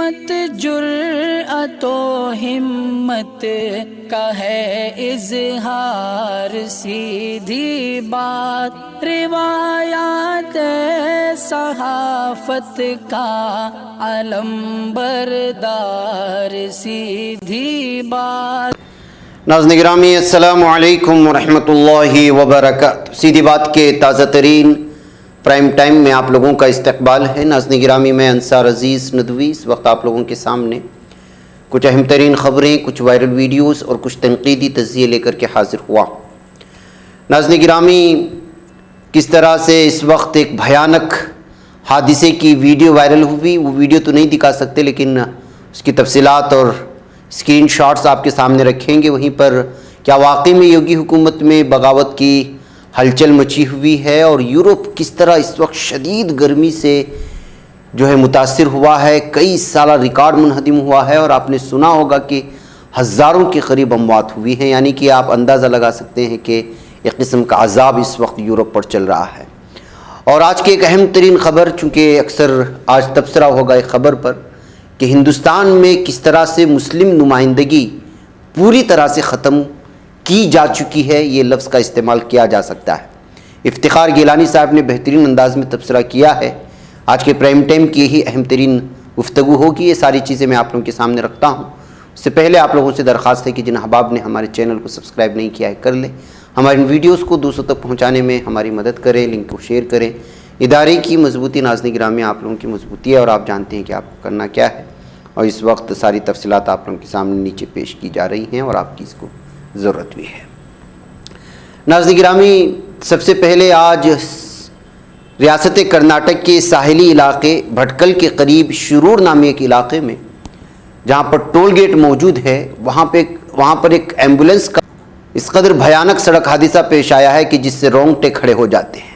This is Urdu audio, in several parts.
مت جرأت و ہمت کا ہے اظہار، سیدھی بات روایات صحافت کا علم بردار، سیدھی بات۔ ناظرین گرامی السلام علیکم ورحمۃ اللہ وبرکاتہ۔ سیدھی بات کے تازہ ترین پرائم ٹائم میں آپ لوگوں کا استقبال ہے۔ ناظرین گرامی، میں انصار عزیز ندوی اس وقت آپ لوگوں کے سامنے کچھ اہم ترین خبریں، کچھ وائرل ویڈیوز اور کچھ تنقیدی تجزیے لے کر کے حاضر ہوا۔ ناظرین گرامی، کس طرح سے اس وقت ایک بھیانک حادثے کی ویڈیو وائرل ہوئی، وہ ویڈیو تو نہیں دکھا سکتے لیکن اس کی تفصیلات اور اسکرین شاٹس آپ کے سامنے رکھیں گے۔ وہیں پر کیا واقعی میں یوگی حکومت میں بغاوت کی ہلچل مچی ہوئی ہے، اور یورپ کس طرح اس وقت شدید گرمی سے متاثر ہوا ہے، کئی سالہ ریکارڈ منہدم ہوا ہے، اور آپ نے سنا ہوگا کہ ہزاروں کے قریب اموات ہوئی ہیں، یعنی کہ آپ اندازہ لگا سکتے ہیں کہ ایک قسم کا عذاب اس وقت یورپ پر چل رہا ہے۔ اور آج کی ایک اہم ترین خبر، چونکہ اکثر آج تبصرہ ہوگا ایک خبر پر کہ ہندوستان میں کس طرح سے مسلم نمائندگی پوری طرح سے ختم کی جا چکی ہے، یہ لفظ کا استعمال کیا جا سکتا ہے۔ افتخار گیلانی صاحب نے بہترین انداز میں تبصرہ کیا ہے۔ آج کے پرائم ٹائم کی یہی اہم ترین گفتگو ہوگی، یہ ساری چیزیں میں آپ لوگوں کے سامنے رکھتا ہوں۔ اس سے پہلے آپ لوگوں سے درخواست ہے کہ جن احباب نے ہمارے چینل کو سبسکرائب نہیں کیا ہے کر لیں، ہماری ان ویڈیوز کو دوسروں تک پہنچانے میں ہماری مدد کریں، لنک کو شیئر کریں۔ ادارے کی مضبوطی، ناظرین گرامی، آپ لوگوں کی مضبوطی ہے، اور آپ جانتے ہیں کہ آپ کو کرنا کیا ہے، اور اس وقت ساری تفصیلات آپ لوگوں کے سامنے نیچے پیش کی جا رہی ہیں، اور آپ کی اس کو ضرورت بھی ہے۔ ناظرین گرامی، سب سے پہلے آج ریاست کرناٹک کے ساحلی علاقے بھٹکل کے قریب شرور نامی ایک علاقے میں جہاں پر ٹول گیٹ موجود ہے، وہاں پر ایک ایمبولنس کا اس قدر بھیانک سڑک حادثہ پیش آیا ہے کہ جس سے رونگٹے کھڑے ہو جاتے ہیں۔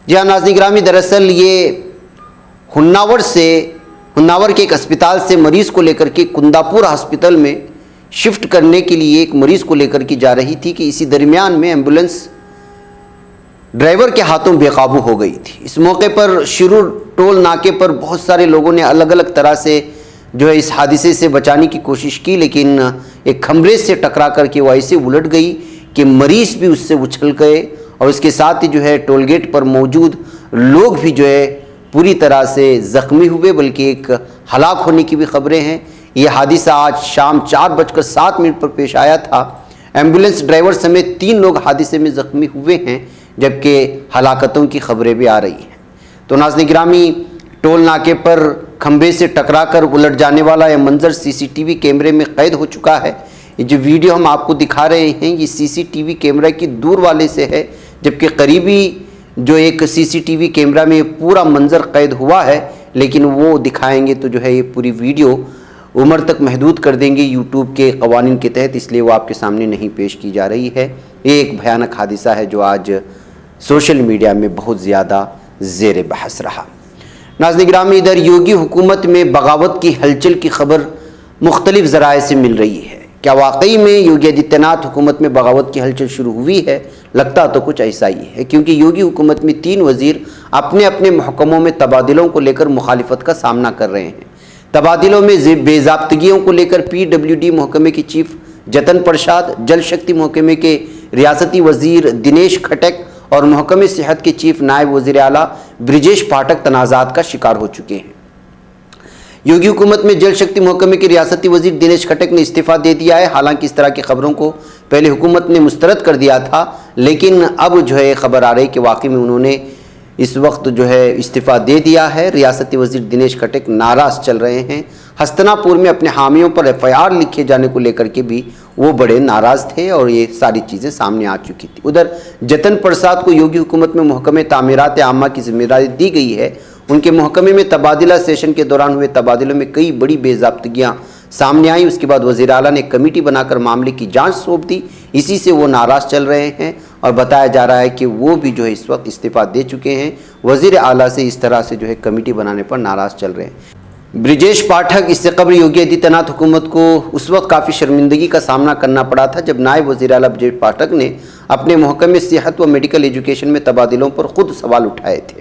جی ہاں ناظرین گرامی، دراصل یہ ہناور کے ایک اسپتال سے مریض کو لے کر کے کنداپور ہسپتال میں شفٹ کرنے کے لیے ایک مریض کو لے کر کے جا رہی تھی کہ اسی درمیان میں ایمبولنس ڈرائیور کے ہاتھوں بے قابو ہو گئی تھی۔ اس موقع پر شرور ٹول ناکے پر بہت سارے لوگوں نے الگ الگ طرح سے اس حادثے سے بچانے کی کوشش کی، لیکن ایک کھمبے سے ٹکرا کر کے وہ ایسے الٹ گئی کہ مریض بھی اس سے اچھل گئے، اور اس کے ساتھ ہی ٹول گیٹ پر موجود لوگ بھی پوری طرح سے زخمی ہوئے، بلکہ ایک ہلاک ہونے کی بھی خبریں ہیں۔ یہ حادثہ آج شام 4:07 پر پیش آیا تھا۔ ایمبولنس ڈرائیور سمیت 3 لوگ حادثے میں زخمی ہوئے ہیں، جبکہ ہلاکتوں کی خبریں بھی آ رہی ہیں۔ تو ناظرین گرامی، ٹول ناکے پر کھمبے سے ٹکرا کر الٹ جانے والا یہ منظر سی سی ٹی وی کیمرے میں قید ہو چکا ہے۔ یہ جو ویڈیو ہم آپ کو دکھا رہے ہیں، یہ سی سی ٹی وی کیمرہ کی دور والے سے ہے، جبکہ قریبی ایک سی سی ٹی وی کیمرہ میں یہ پورا منظر قید ہوا ہے، لیکن وہ دکھائیں گے تو یہ پوری ویڈیو عمر تک محدود کر دیں گے یوٹیوب کے قوانین کے تحت، اس لیے وہ آپ کے سامنے نہیں پیش کی جا رہی ہے۔ یہ ایک بھیانک حادثہ ہے جو آج سوشل میڈیا میں بہت زیادہ زیر بحث رہا۔ ناظرین گرامی، ادھر یوگی حکومت میں بغاوت کی ہلچل کی خبر مختلف ذرائع سے مل رہی ہے۔ کیا واقعی میں یوگی آدتیہ ناتھ حکومت میں بغاوت کی ہلچل شروع ہوئی ہے؟ لگتا تو کچھ ایسا ہی ہے، کیونکہ یوگی حکومت میں 3 وزیر اپنے اپنے محکموں میں تبادلوں کو لے کر مخالفت کا سامنا کر رہے ہیں۔ تبادلوں میں بے ضابطگیوں کو لے کر پی ڈبلیو ڈی محکمے کے چیف جتن پرساد، جل شکتی محکمے کے ریاستی وزیر دنیش کھٹک اور محکمہ صحت کے چیف نائب وزیر اعلیٰ برجیش پاٹھک تنازعات کا شکار ہو چکے ہیں۔ یوگی حکومت میں جل شکتی محکمے کے ریاستی وزیر دنیش کھٹک نے استعفیٰ دے دیا ہے۔ حالانکہ اس طرح کی خبروں کو پہلے حکومت نے مسترد کر دیا تھا، لیکن اب خبر آ رہی کہ واقعی میں انہوں نے اس وقت استعفیٰ دے دیا ہے۔ ریاستی وزیر دنیش کھٹک ناراض چل رہے ہیں۔ ہستنا پور میں اپنے حامیوں پر FIR لکھے جانے کو لے کر کے بھی وہ بڑے ناراض تھے، اور یہ ساری چیزیں سامنے آ چکی تھی۔ ادھر جتن پرساد کو یوگی حکومت میں محکمہ تعمیرات عامہ کی ذمہ داری دی گئی ہے۔ ان کے محکمے میں تبادلہ سیشن کے دوران ہوئے تبادلوں میں کئی بڑی بے ضابطگیاں سامنے آئیں۔ اس کے بعد وزیر اعلیٰ نے ایک کمیٹی بنا کر معاملے کی جانچ سونپ دی۔ اسی سے وہ ناراض چل رہے ہیں، اور بتایا جا رہا ہے کہ وہ بھی اس وقت استعفیٰ دے چکے ہیں۔ وزیر اعلیٰ سے اس طرح سے کمیٹی بنانے پر ناراض چل رہے ہیں۔ برجیش پاٹھک، اس سے قبل یوگی آدتیہ ناتھ حکومت کو اس وقت کافی شرمندگی کا سامنا کرنا پڑا تھا جب نائب وزیر اعلیٰ برجیش پاٹھک نے اپنے محکمہ صحت و میڈیکل ایجوکیشن میں تبادلوں پر خود سوال اٹھائے تھے۔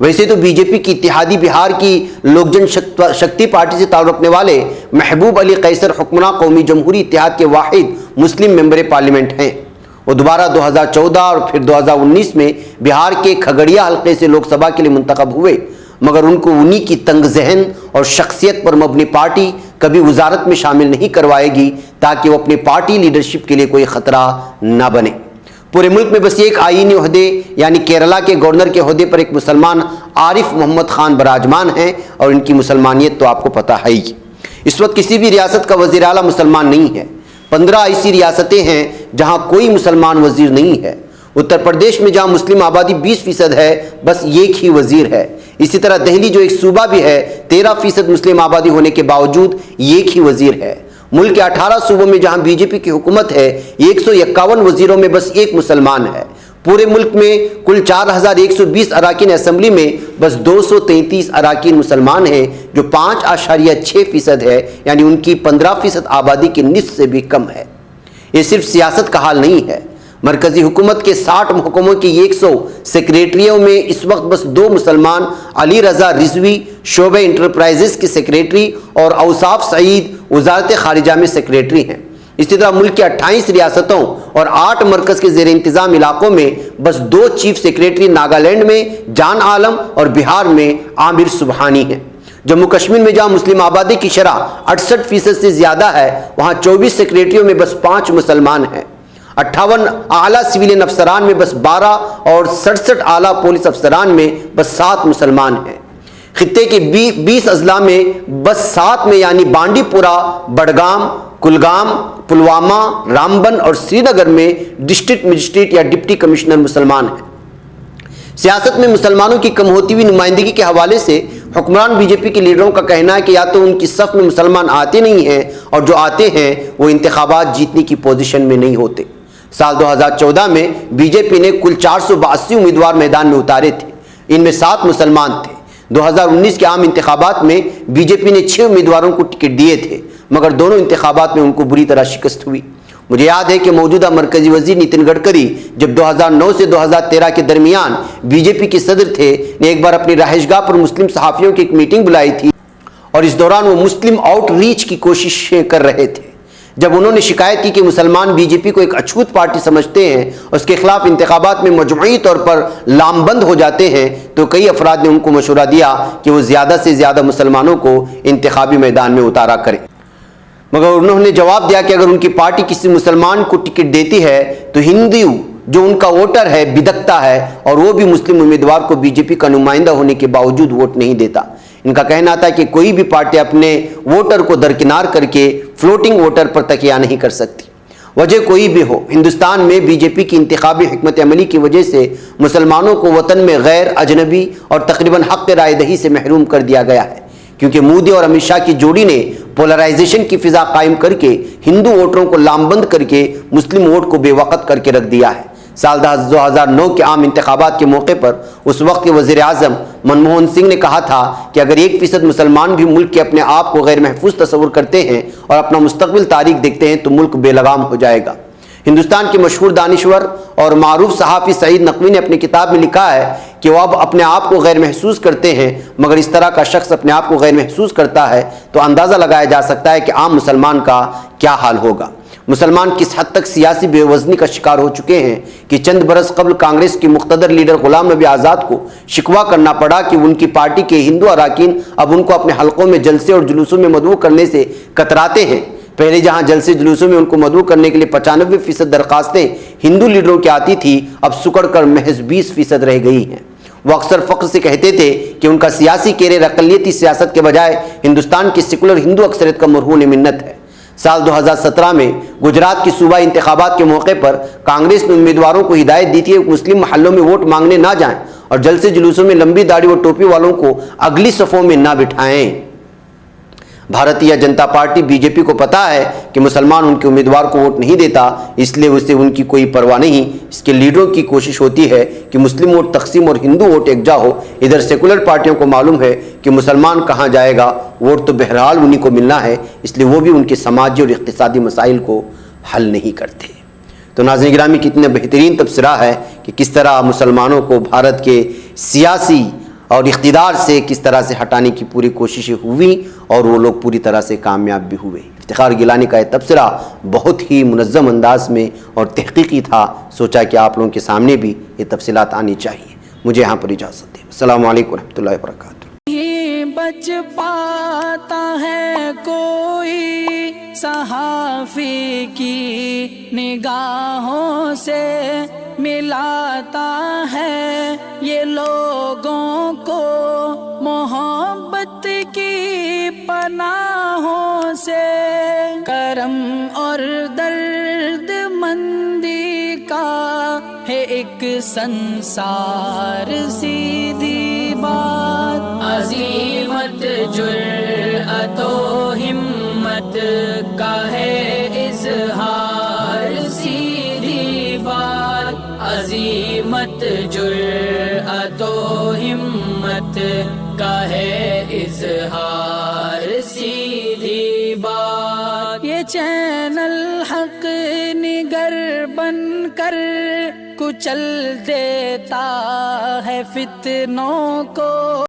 ویسے تو بی جے پی کی اتحادی بہار کی لوک جن شکتی پارٹی سے تعلق رکھنے والے محبوب علی قیصر حکمراں قومی جمہوری اتحاد کے واحد مسلم ممبر پارلیمنٹ ہیں۔ وہ دوبارہ 2014 اور پھر 2019 میں بہار کے کھگڑیا حلقے سے لوک سبھا کے لیے منتخب ہوئے، مگر ان کو انہی کی تنگ ذہن اور شخصیت پر مبنی پارٹی کبھی وزارت میں شامل نہیں کروائے گی تاکہ وہ اپنی پارٹی لیڈرشپ کے لیے کوئی خطرہ نہ بنے۔ پورے ملک میں بس ایک آئینی عہدے یعنی کیرلا کے گورنر کے عہدے پر ایک مسلمان عارف محمد خان براجمان ہیں، اور ان کی مسلمانیت تو آپ کو پتہ ہے ہی۔ اس وقت کسی بھی ریاست کا وزیر اعلیٰ مسلمان نہیں ہے۔ 15 ایسی ریاستیں ہیں جہاں کوئی مسلمان وزیر نہیں ہے۔ اتر پردیش میں جہاں مسلم آبادی 20% ہے، بس ایک ہی وزیر ہے۔ اسی طرح دہلی جو ایک صوبہ بھی ہے، 13% مسلم آبادی ہونے کے باوجود ایک ہی وزیر ہے۔ ملک کے 18 صوبوں میں جہاں بی جے پی کی حکومت ہے، 151 وزیروں میں بس ایک مسلمان ہے۔ پورے ملک میں کل 4120 اراکین اسمبلی میں بس 233 اراکین مسلمان ہیں، جو 5.6% ہے، یعنی ان کی 15% آبادی کے نصف سے بھی کم ہے۔ یہ صرف سیاست کا حال نہیں ہے۔ مرکزی حکومت کے 60 محکموں کی 100 سیکریٹریوں میں اس وقت بس 2 مسلمان علی رضا رضوی شعبہ انٹرپرائزز کے سیکریٹری اور اوصاف سعید وزارت خارجہ میں سیکریٹری ہیں۔ اسی طرح ملک کے 28 ریاستوں اور 8 مرکز کے زیر انتظام علاقوں میں بس 2 چیف سیکریٹری ناگالینڈ میں جان عالم اور بہار میں عامر سبحانی ہیں۔ جموں کشمیر میں جہاں مسلم آبادی کی شرح 68% سے زیادہ ہے، وہاں 24 سیکریٹریوں میں بس 5 مسلمان ہیں۔ 58 اعلیٰ سویلین افسران میں بس 12 اور 67 اعلیٰ پولیس افسران میں بس 7 مسلمان ہیں۔ خطے کے 20 اضلاع میں بس 7 میں یعنی بانڈی پورہ، بڑگام، کلگام، پلوامہ، رامبن اور سری نگر میں ڈسٹرکٹ مجسٹریٹ یا ڈپٹی کمشنر مسلمان ہیں۔ سیاست میں مسلمانوں کی کم ہوتی ہوئی نمائندگی کے حوالے سے حکمران بی جے پی کے لیڈروں کا کہنا ہے کہ یا تو ان کی صف میں مسلمان آتے نہیں ہیں، اور جو آتے ہیں وہ انتخابات جیتنے کی پوزیشن میں نہیں ہوتے۔ سال 2014 میں بی جے پی نے کل 482 امیدوار میدان میں اتارے تھے، ان میں 7 مسلمان تھے۔ 2019 کے عام انتخابات میں بی جے پی نے 6 امیدواروں کو ٹکٹ دیے تھے، مگر دونوں انتخابات میں ان کو بری طرح شکست ہوئی۔ مجھے یاد ہے کہ موجودہ مرکزی وزیر نتن گڈکری جب 2009 سے 2013 کے درمیان بی جے پی کے صدر تھے، نے ایک بار اپنی رہائش گاہ پر مسلم صحافیوں کی ایک میٹنگ بلائی تھی، اور اس دوران وہ مسلم آؤٹ ریچ کی کوششیں کر رہے تھے۔ جب انہوں نے شکایت کی کہ مسلمان بی جے پی کو ایک اچھوت پارٹی سمجھتے ہیں اور اس کے خلاف انتخابات میں مجموعی طور پر لامبند ہو جاتے ہیں، تو کئی افراد نے ان کو مشورہ دیا کہ وہ زیادہ سے زیادہ مسلمانوں کو انتخابی میدان میں اتارا کریں، مگر انہوں نے جواب دیا کہ اگر ان کی پارٹی کسی مسلمان کو ٹکٹ دیتی ہے تو ہندو جو ان کا ووٹر ہے بدکتا ہے، اور وہ بھی مسلم امیدوار کو بی جے پی کا نمائندہ ہونے کے باوجود ووٹ نہیں دیتا۔ ان کا کہنا تھا کہ کوئی بھی پارٹی اپنے ووٹر کو درکنار کر کے فلوٹنگ ووٹر پر تکیہ نہیں کر سکتی۔ وجہ کوئی بھی ہو، ہندوستان میں بی جے پی کی انتخابی حکمت عملی کی وجہ سے مسلمانوں کو وطن میں غیر، اجنبی اور تقریباً حق رائے دہی سے محروم کر دیا گیا ہے، کیونکہ مودی اور امت شاہ کی جوڑی نے پولرائزیشن کی فضا قائم کر کے ہندو ووٹروں کو لامبند کر کے مسلم ووٹ کو بے وقت کر کے رکھ دیا ہے۔ سال 2009 کے عام انتخابات کے موقع پر اس وقت کے وزیر اعظم منموہن سنگھ نے کہا تھا کہ اگر 1% مسلمان بھی ملک کے اپنے آپ کو غیر محفوظ تصور کرتے ہیں اور اپنا مستقبل تاریک دیکھتے ہیں تو ملک بے لگام ہو جائے گا۔ ہندوستان کے مشہور دانشور اور معروف صحافی سعید نقوی نے اپنی کتاب میں لکھا ہے کہ وہ اب اپنے آپ کو غیر محسوس کرتے ہیں، مگر اس طرح کا شخص اپنے آپ کو غیر محسوس کرتا ہے تو اندازہ لگایا جا سکتا ہے کہ عام مسلمان کا کیا حال ہوگا۔ مسلمان کس حد تک سیاسی بے وزنی کا شکار ہو چکے ہیں کہ چند برس قبل کانگریس کے مقتدر لیڈر غلام نبی آزاد کو شکوہ کرنا پڑا کہ ان کی پارٹی کے ہندو اراکین اب ان کو اپنے حلقوں میں جلسے اور جلوسوں میں مدعو کرنے سے کتراتے ہیں۔ پہلے جہاں جلسے جلوسوں میں ان کو مدعو کرنے کے لیے 95% درخواستیں ہندو لیڈروں کی آتی تھی، اب سکڑ کر محض 20% رہ گئی ہیں۔ وہ اکثر فخر سے کہتے تھے کہ ان کا سیاسی کیریئر اقلیتی سیاست کے بجائے ہندوستان کی سیکولر ہندو اکثریت کا مرہون منت ہے۔ سال 2017 میں گجرات کی صوبائی انتخابات کے موقع پر کانگریس نے امیدواروں کو ہدایت دی تھی کہ مسلم محلوں میں ووٹ مانگنے نہ جائیں اور جلسے جلوسوں میں لمبی داڑھی اور ٹوپی والوں کو اگلی صفوں میں نہ بٹھائیں۔ Bharatiya Janata party B J پی کو پتا ہے کہ مسلمان ان کے امیدوار کو ووٹ نہیں دیتا، اس لیے اسے ان کی کوئی پرواہ نہیں۔ اس کے لیڈروں کی کوشش ہوتی ہے کہ مسلم ووٹ تقسیم اور ہندو ووٹ یکجا ہو۔ ادھر سیکولر پارٹیوں کو معلوم ہے کہ مسلمان کہاں جائے گا، ووٹ تو بہرحال انہی کو ملنا ہے، اس لیے وہ بھی ان کے سماجی اور اقتصادی مسائل کو حل نہیں کرتے۔ تو ناظرین گرامی، کتنا بہترین تبصرہ ہے کہ کس طرح مسلمانوں کو بھارت کے سیاسی اور اقتدار سے کس طرح سے ہٹانے کی پوری کوششیں ہوئیں اور وہ لوگ پوری طرح سے کامیاب بھی ہوئے۔ افتخار گیلانی کا یہ تبصرہ بہت ہی منظم انداز میں اور تحقیقی تھا، سوچا کہ آپ لوگوں کے سامنے بھی یہ تفصیلات آنی چاہیے۔ مجھے یہاں پر اجازت دیں۔ السلام علیکم ورحمۃ اللہ وبرکاتہ۔ بچ پاتا ہے کوئی صحافی کی نگاہوں سے، ملاتا ہے یہ لوگوں کو محبت کی پناہوں سے، کرم اور درد مندی کا ہے ایک سنسار، سیدھی بات عظیمت جرأت و ہمت کا ہے اظہار، سیدھی بات عظیمت جرأت و ہمت کا ہے اظہار، سیدھی بات۔ یہ چینل حق نگر بن کر کچل دیتا ہے فتنوں کو،